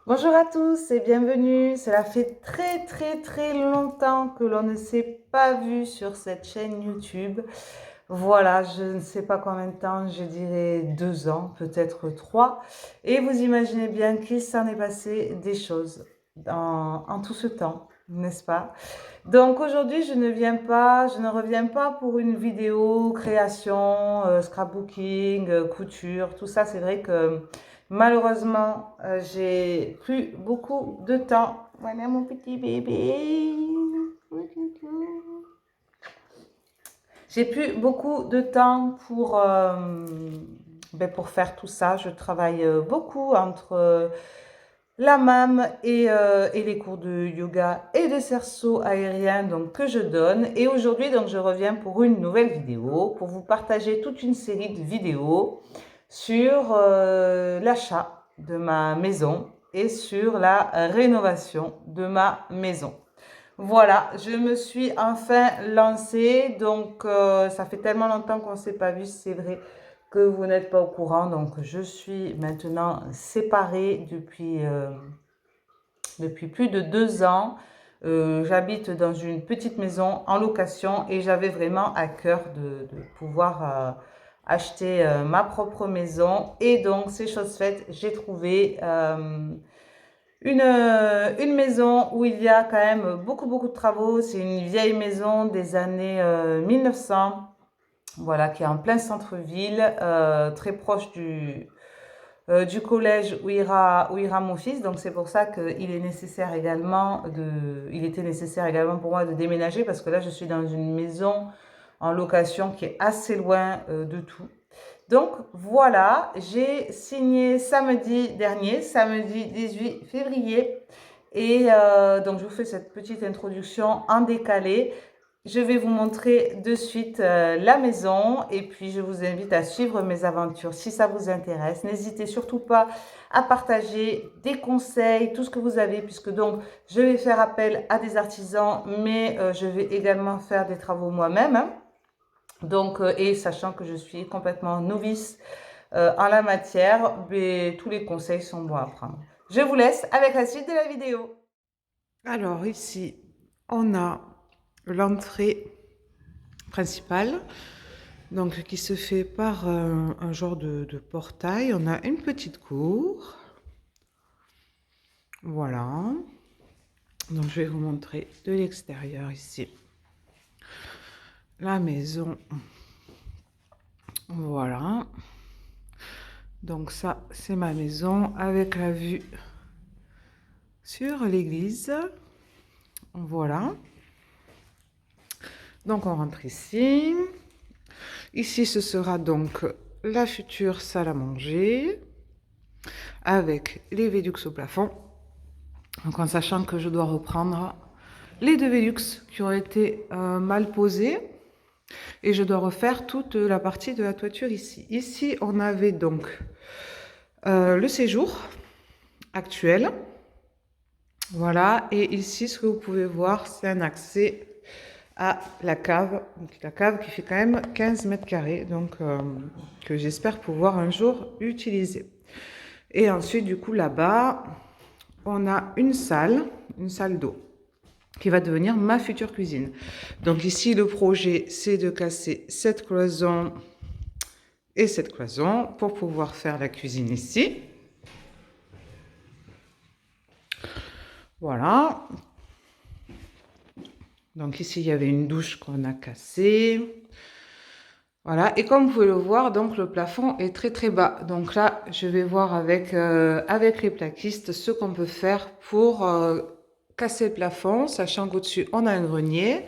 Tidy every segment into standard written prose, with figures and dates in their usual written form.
Bonjour à tous et bienvenue. Cela fait très longtemps que l'on ne s'est pas vu sur cette chaîne YouTube. Voilà, je ne sais pas combien de temps, je dirais 2 ans, peut-être 3. Et vous imaginez bien qu'il s'en est passé des choses en tout ce temps, n'est-ce pas? Donc aujourd'hui, je ne reviens pas pour une vidéo création, scrapbooking, couture, tout ça. C'est vrai que malheureusement, j'ai plus beaucoup de temps. Voilà mon petit bébé. J'ai plus beaucoup de temps pour faire tout ça. Je travaille beaucoup entre la MAM et les cours de yoga et de cerceau aérien donc, que je donne. Et aujourd'hui, donc, je reviens pour une nouvelle vidéo pour vous partager toute une série de vidéos sur l'achat de ma maison et sur la rénovation de ma maison. Voilà, je me suis enfin lancée. Donc, ça fait tellement longtemps qu'on ne s'est pas vu, c'est vrai que vous n'êtes pas au courant. Donc, je suis maintenant séparée depuis plus de 2 ans. J'habite dans une petite maison en location et j'avais vraiment à cœur de pouvoir acheter ma propre maison. Et donc, c'est chose faite, j'ai trouvé une maison où il y a quand même beaucoup de travaux. C'est une vieille maison des années 1900, voilà, qui est en plein centre-ville, très proche du collège où ira mon fils. Donc c'est pour ça qu'il est nécessaire également il était nécessaire également pour moi de déménager parce que là je suis dans une maison en location qui est assez loin de tout. Donc voilà, j'ai signé samedi dernier, samedi 18 février. Et donc je vous fais cette petite introduction en décalé. Je vais vous montrer de suite la maison et puis je vous invite à suivre mes aventures si ça vous intéresse. N'hésitez surtout pas à partager des conseils, tout ce que vous avez, puisque donc je vais faire appel à des artisans, mais je vais également faire des travaux moi-même, hein. Donc, et sachant que je suis complètement novice en la matière, mais tous les conseils sont bons à prendre. Je vous laisse avec la suite de la vidéo. Alors ici, on a l'entrée principale, donc qui se fait par un genre de portail. On a une petite cour. Voilà. Donc je vais vous montrer de l'extérieur ici. La maison. Voilà. Donc ça, c'est ma maison avec la vue sur l'église. Voilà. Donc on rentre ici. Ici, ce sera donc la future salle à manger avec les Velux au plafond. Donc en sachant que je dois reprendre les deux Velux qui ont été mal posés et je dois refaire toute la partie de la toiture ici. Ici, on avait donc le séjour actuel. Voilà, et ici, ce que vous pouvez voir, c'est un accès à la cave qui fait quand même 15 mètres carrés, donc que j'espère pouvoir un jour utiliser. Et ensuite, du coup, là-bas, on a une salle d'eau, qui va devenir ma future cuisine. Donc ici, le projet, c'est de casser cette cloison et cette cloison pour pouvoir faire la cuisine ici. Voilà. Donc ici, il y avait une douche qu'on a cassée. Voilà, et comme vous pouvez le voir, donc le plafond est très bas. Donc là, je vais voir avec les plaquistes ce qu'on peut faire pour casser le plafond, sachant qu'au-dessus, on a un grenier.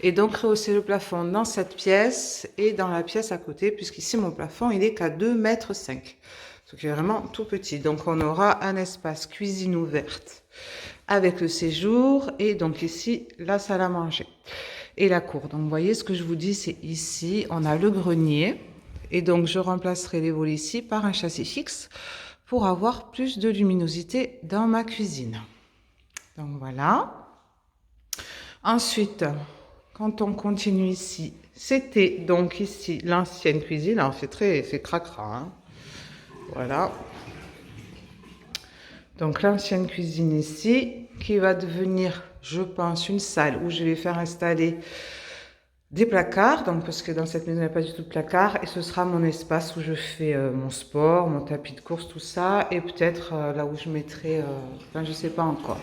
Et donc rehausser le plafond dans cette pièce et dans la pièce à côté, puisqu'ici, mon plafond, il est qu'à 2,5 m. Ce qui est vraiment tout petit. Donc on aura un espace cuisine ouverte avec le séjour et donc ici, la salle à manger et la cour. Donc vous voyez, ce que je vous dis, c'est ici, on a le grenier et donc je remplacerai les volets ici par un châssis fixe pour avoir plus de luminosité dans ma cuisine. Donc voilà. Ensuite, quand on continue ici, c'était donc ici l'ancienne cuisine. Alors c'est cracra, hein. Voilà. Donc l'ancienne cuisine ici, qui va devenir, je pense, une salle où je vais faire installer des placards, donc parce que dans cette maison il n'y a pas du tout de placard, et ce sera mon espace où je fais mon sport, mon tapis de course, tout ça, et peut-être là où je mettrai, enfin je sais pas encore.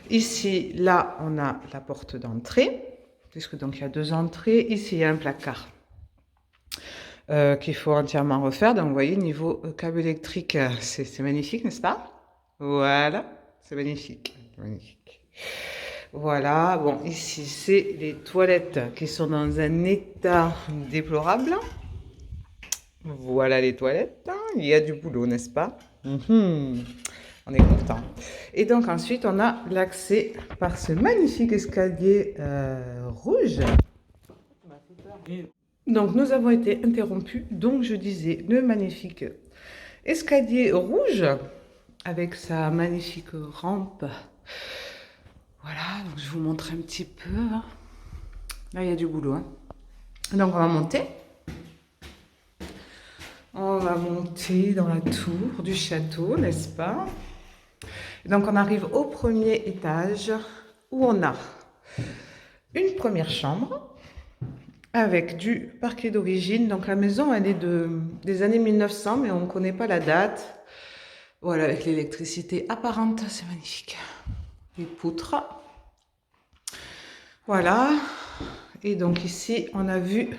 Ici, là, on a la porte d'entrée, puisque donc il y a 2 entrées. Ici, il y a un placard qu'il faut entièrement refaire. Donc vous voyez, niveau câble électrique, c'est magnifique, n'est-ce pas? Voilà, c'est magnifique, magnifique. Voilà, bon, ici, c'est les toilettes qui sont dans un état déplorable. Voilà les toilettes. Il y a du boulot, n'est-ce pas? On est content. Et donc ensuite, on a l'accès par ce magnifique escalier rouge. Donc nous avons été interrompus. Donc je disais, le magnifique escalier rouge avec sa magnifique rampe. Voilà, donc je vous montre un petit peu. Là, il y a du boulot. Hein. Donc, on va monter. On va monter dans la tour du château, n'est-ce pas? Donc, on arrive au premier étage où on a une première chambre avec du parquet d'origine. Donc, la maison, elle est des années 1900, mais on ne connaît pas la date. Voilà, avec l'électricité apparente, c'est magnifique. Les poutres. Voilà. Et donc ici, on a vu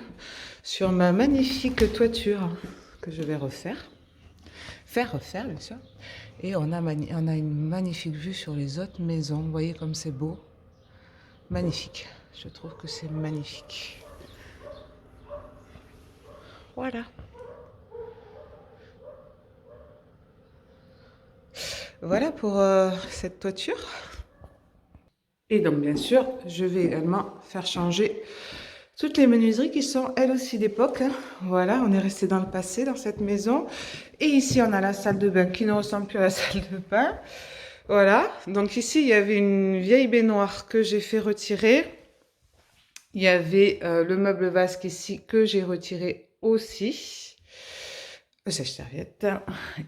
sur ma magnifique toiture que je vais refaire. Faire refaire, bien sûr. Et on a une magnifique vue sur les autres maisons. Vous voyez comme c'est beau. Magnifique. Je trouve que c'est magnifique. Voilà. Voilà pour cette toiture. Et donc, bien sûr, je vais également faire changer toutes les menuiseries qui sont elles aussi d'époque. Voilà, on est resté dans le passé dans cette maison. Et ici, on a la salle de bain qui ne ressemble plus à la salle de bain. Voilà, donc ici, il y avait une vieille baignoire que j'ai fait retirer. Il y avait le meuble vasque ici que j'ai retiré aussi. Sèche-serviette.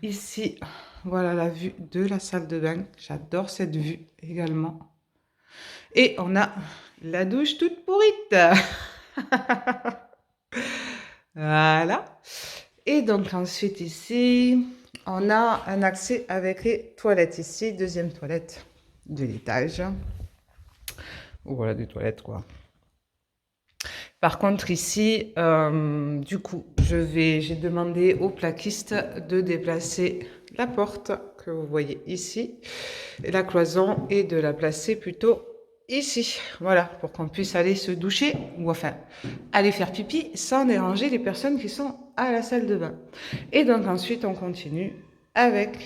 Ici, voilà la vue de la salle de bain. J'adore cette vue également. Et on a la douche toute pourrite. Voilà. Et donc ensuite ici, on a un accès avec les toilettes ici. Deuxième toilette de l'étage. Voilà des toilettes quoi. Par contre ici, du coup, j'ai demandé au plaquiste de déplacer la porte que vous voyez ici, et la cloison, et de la placer plutôt ici. Voilà, pour qu'on puisse aller se doucher, ou enfin, aller faire pipi sans déranger les personnes qui sont à la salle de bain. Et donc ensuite, on continue avec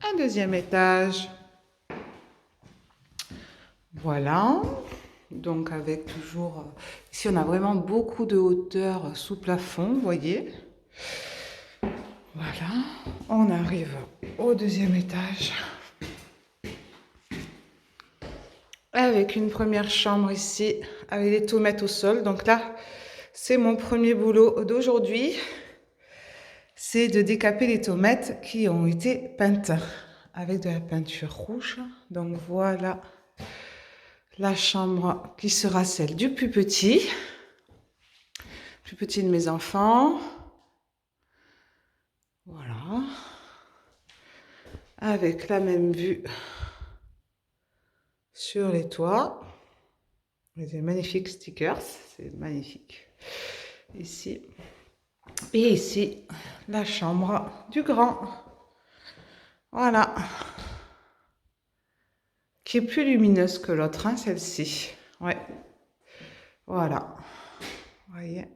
un deuxième étage. Voilà. Donc avec toujours... Ici, on a vraiment beaucoup de hauteur sous plafond, vous voyez. Voilà. On arrive au deuxième étage. Avec une première chambre ici, avec des tomates au sol. Donc là, c'est mon premier boulot d'aujourd'hui. C'est de décaper les tomates qui ont été peintes avec de la peinture rouge. Donc voilà la chambre qui sera celle du plus petit de mes enfants. Voilà. Avec la même vue sur les toits. Des magnifiques stickers, c'est magnifique. Ici. Et ici, la chambre du grand. Voilà. Qui est plus lumineuse que l'autre, hein, celle-ci. Ouais. Voilà. Vous voyez.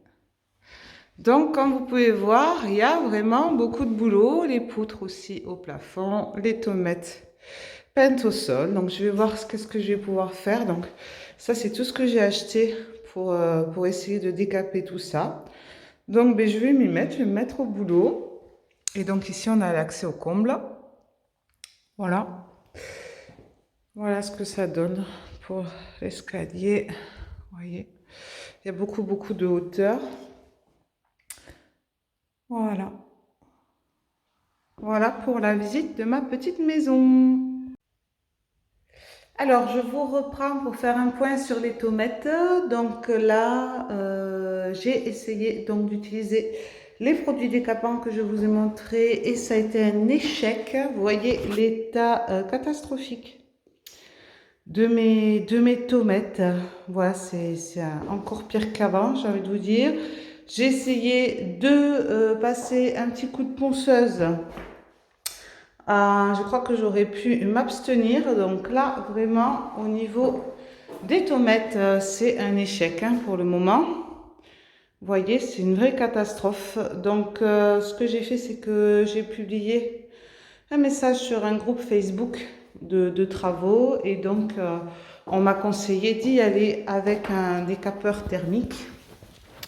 Donc, comme vous pouvez voir, il y a vraiment beaucoup de boulot. Les poutres aussi au plafond, les tomates peintes au sol. Donc, je vais voir qu'est-ce que je vais pouvoir faire. Donc, ça, c'est tout ce que j'ai acheté pour essayer de décaper tout ça. Donc, ben, je vais m'y mettre, je vais me mettre au boulot. Et donc, ici, on a l'accès au comble. Voilà. Voilà ce que ça donne pour l'escalier. Vous voyez, il y a beaucoup de hauteur. Voilà. Voilà pour la visite de ma petite maison. Alors, je vous reprends pour faire un point sur les tomates. Donc là, j'ai essayé donc d'utiliser les produits décapants que je vous ai montrés et ça a été un échec. Vous voyez l'état catastrophique de mes tomates. Voilà, c'est encore pire qu'avant, j'ai envie de vous dire. J'ai essayé de passer un petit coup de ponceuse. Je crois que j'aurais pu m'abstenir. Donc là, vraiment, au niveau des tomates, c'est un échec hein, pour le moment. Vous voyez, c'est une vraie catastrophe. Donc, ce que j'ai fait, c'est que j'ai publié un message sur un groupe Facebook de travaux. Et donc, on m'a conseillé d'y aller avec un décapeur thermique.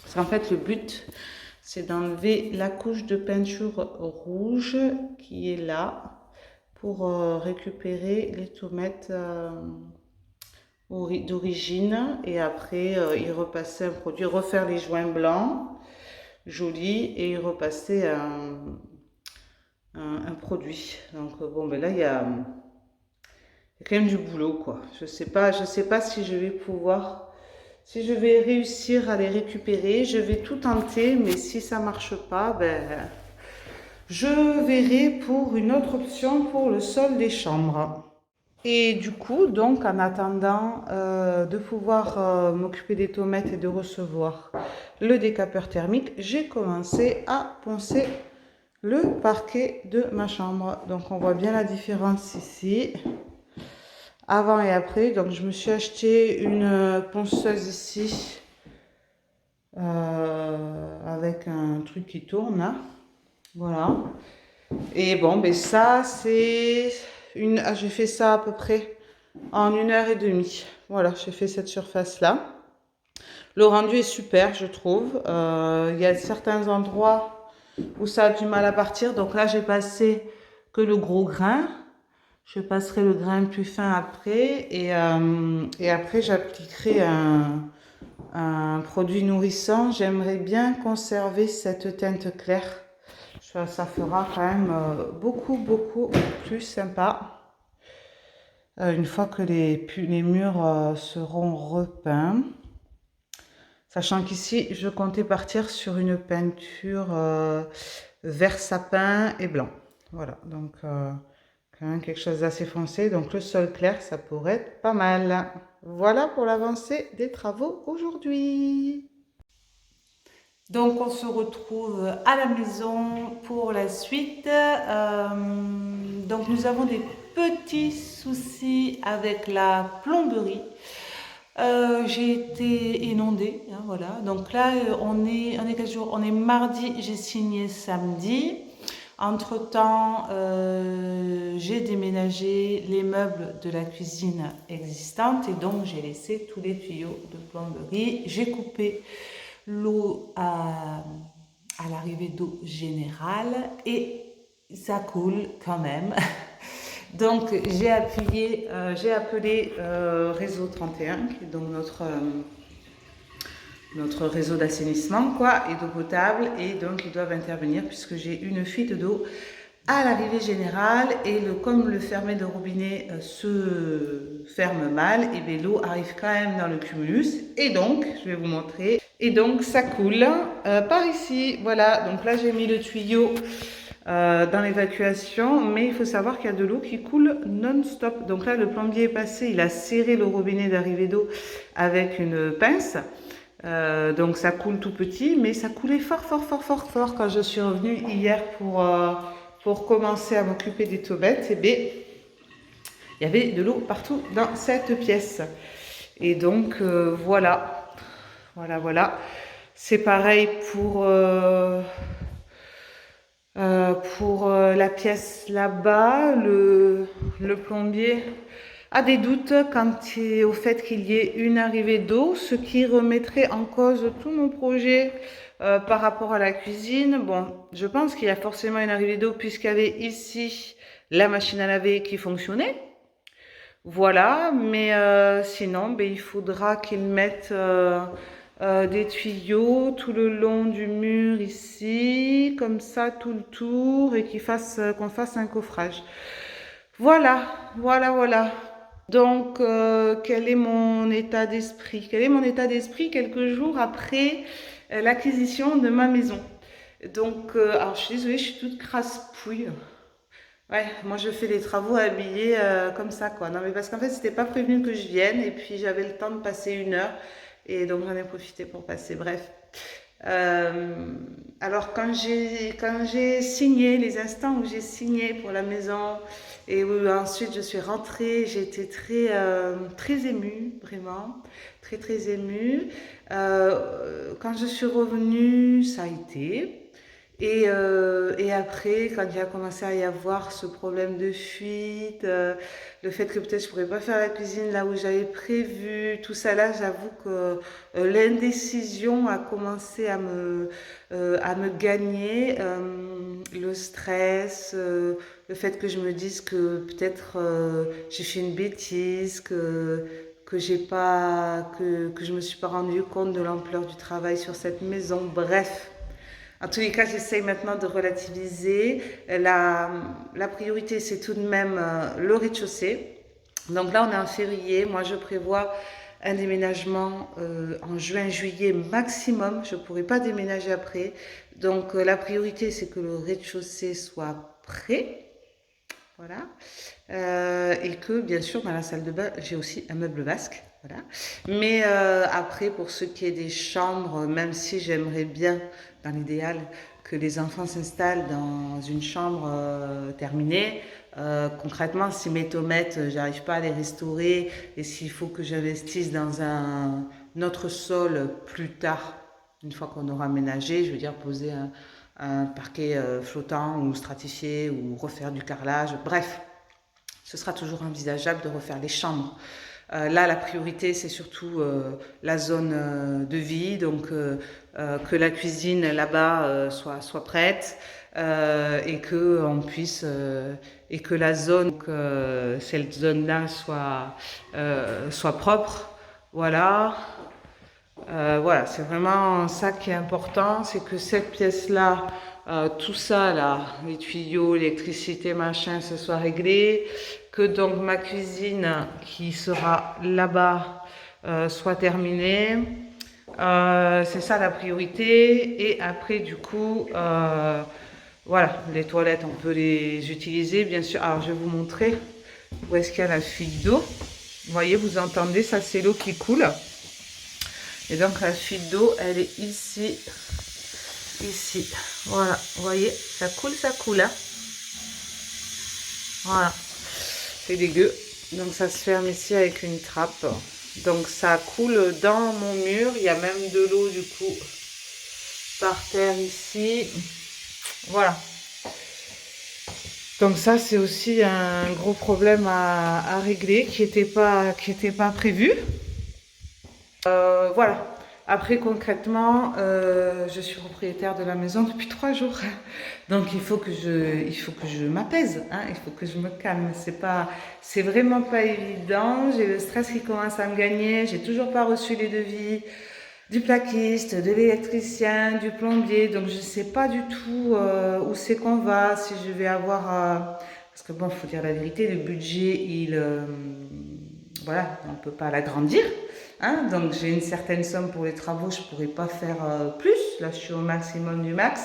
Parce qu'en fait, le but, c'est d'enlever la couche de peinture rouge qui est là pour récupérer les tomates d'origine et après y repasser un produit, refaire les joints blancs jolis et y repasser un produit. Donc bon, ben là il y a quand même du boulot quoi. Je sais pas si je vais pouvoir, si je vais réussir à les récupérer. Je vais tout tenter, mais si ça marche pas, ben je verrai pour une autre option pour le sol des chambres. Et du coup, donc, en attendant de pouvoir m'occuper des tomates et de recevoir le décapeur thermique, j'ai commencé à poncer le parquet de ma chambre. Donc, on voit bien la différence ici, avant et après. Donc, je me suis acheté une ponceuse ici avec un truc qui tourne là. Voilà. Et bon, ben ça, c'est j'ai fait ça à peu près en 1 heure et demie. Voilà, j'ai fait cette surface-là. Le rendu est super, je trouve. Il y a certains endroits où ça a du mal à partir. Donc là, j'ai passé que le gros grain. Je passerai le grain plus fin après. Et après, j'appliquerai un produit nourrissant. J'aimerais bien conserver cette teinte claire. Ça fera quand même beaucoup plus sympa. Une fois que les murs seront repeints. Sachant qu'ici, je comptais partir sur une peinture vert sapin et blanc. Voilà, donc quand même quelque chose d'assez foncé. Donc le sol clair, ça pourrait être pas mal. Voilà pour l'avancée des travaux aujourd'hui. Donc on se retrouve à la maison pour la suite. Donc nous avons des petits soucis avec la plomberie. J'ai été inondée, hein, voilà. Donc là, on est quel jour? On est mardi, j'ai signé samedi. Entre-temps, j'ai déménagé les meubles de la cuisine existante et donc j'ai laissé tous les tuyaux de plomberie. J'ai coupé l'eau à l'arrivée d'eau générale et ça coule quand même. Donc j'ai appelé Réseau 31, qui est donc notre réseau d'assainissement quoi, et d'eau potable, et donc ils doivent intervenir puisque j'ai une fuite d'eau à l'arrivée générale et comme le fermet de robinet se ferme mal, et bien l'eau arrive quand même dans le cumulus et donc je vais vous montrer et donc ça coule par ici. Voilà, donc là j'ai mis le tuyau dans l'évacuation, mais il faut savoir qu'il y a de l'eau qui coule non-stop. Donc là, le plombier est passé, il a serré le robinet d'arrivée d'eau avec une pince. Donc ça coule tout petit, mais ça coulait fort quand je suis revenue hier pour commencer à m'occuper des tomates. Et bien, il y avait de l'eau partout dans cette pièce. Et donc voilà. C'est pareil pour la pièce là-bas. Le plombier a des doutes au fait qu'il y ait une arrivée d'eau, ce qui remettrait en cause tout mon projet par rapport à la cuisine. Bon, je pense qu'il y a forcément une arrivée d'eau puisqu'il y avait ici la machine à laver qui fonctionnait. Voilà, mais sinon, ben, il faudra qu'ils mettent des tuyaux tout le long du mur ici, comme ça tout le tour et qu'on fasse un coffrage. Voilà, voilà, voilà. Donc, quel est mon état d'esprit? Quel est mon état d'esprit quelques jours après l'acquisition de ma maison? Donc, alors je suis désolée, je suis toute crasse-pouille. Ouais, moi je fais les travaux habillés comme ça quoi. Non mais parce qu'en fait c'était pas prévenu que je vienne et puis j'avais le temps de passer 1 heure et donc j'en ai profité pour passer. Bref. Euh, alors quand j'ai signé, les instants où j'ai signé pour la maison et où ensuite je suis rentrée, j'ai été très émue, vraiment, très très émue. Quand je suis revenue, ça a été. Et après, quand il a commencé à y avoir ce problème de fuite, le fait que peut-être je pourrais pas faire la cuisine là où j'avais prévu, tout ça là, j'avoue que l'indécision a commencé à me gagner. Le stress, le fait que je me dise que peut-être j'ai fait une bêtise, que je me suis pas rendu compte de l'ampleur du travail sur cette maison. Bref. En tous les cas, j'essaye maintenant de relativiser. La priorité, c'est tout de même le rez-de-chaussée. Donc là, on est en février. Moi, je prévois un déménagement en juin-juillet maximum. Je ne pourrai pas déménager après. Donc la priorité, c'est que le rez-de-chaussée soit prêt. Voilà. Et que bien sûr, dans la salle de bain, j'ai aussi un meuble basque. Voilà. Mais après, pour ce qui est des chambres, même si j'aimerais bien, dans l'idéal, que les enfants s'installent dans une chambre terminée, concrètement, si mes tomates, j'arrive pas à les restaurer et s'il faut que j'investisse dans un autre sol plus tard, une fois qu'on aura aménagé, je veux dire poser un parquet flottant ou stratifié ou refaire du carrelage, bref, ce sera toujours envisageable de refaire les chambres. Là, la priorité, c'est surtout la zone de vie, donc que la cuisine là-bas soit prête et que on puisse et que la zone, cette zone-là soit propre. Voilà. Voilà, c'est vraiment ça qui est important, c'est que cette pièce-là, tout ça là, les tuyaux, l'électricité, machin, ce soit réglé, que donc ma cuisine qui sera là-bas soit terminée. C'est ça la priorité. Et après, du coup, voilà, les toilettes, on peut les utiliser, bien sûr. Alors, je vais vous montrer où est-ce qu'il y a la fuite d'eau. Vous voyez, vous entendez, ça c'est l'eau qui coule. Et donc la fuite d'eau, elle est ici. Ici. Voilà, vous voyez, ça coule, hein. Voilà, c'est dégueu. Donc ça se ferme ici avec une trappe. Donc ça coule dans mon mur. Il y a même de l'eau du coup par terre ici. Voilà. Donc ça c'est aussi un gros problème à régler qui n'était pas prévu. Voilà. Après, concrètement, je suis propriétaire de la maison depuis 3 jours. Donc, il faut que je m'apaise, hein, il faut que je me calme. C'est vraiment pas évident. J'ai le stress qui commence à me gagner. J'ai toujours pas reçu les devis du plaquiste, de l'électricien, du plombier. Donc, je sais pas du tout où c'est qu'on va, si je vais avoir... parce que bon, faut dire la vérité, le budget, voilà, on ne peut pas l'agrandir. Hein, donc j'ai une certaine somme pour les travaux, je ne pourrais pas faire plus. Là, je suis au maximum du max.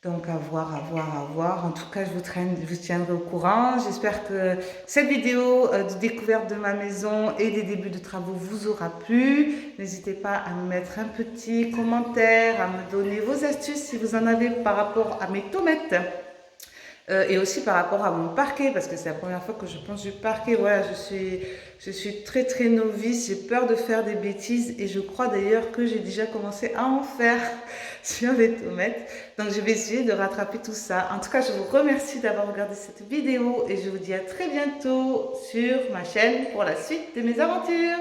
Donc à voir. En tout cas, je vous tiendrai au courant. J'espère que cette vidéo de découverte de ma maison et des débuts de travaux vous aura plu. N'hésitez pas à me mettre un petit commentaire, à me donner vos astuces si vous en avez par rapport à mes tomates. Et aussi par rapport à mon parquet, parce que c'est la première fois que je pense du parquet. Voilà, je suis très très novice, j'ai peur de faire des bêtises et je crois d'ailleurs que j'ai déjà commencé à en faire sur les tomates. Donc je vais essayer de rattraper tout ça. En tout cas, je vous remercie d'avoir regardé cette vidéo et je vous dis à très bientôt sur ma chaîne pour la suite de mes aventures.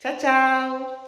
Ciao ciao!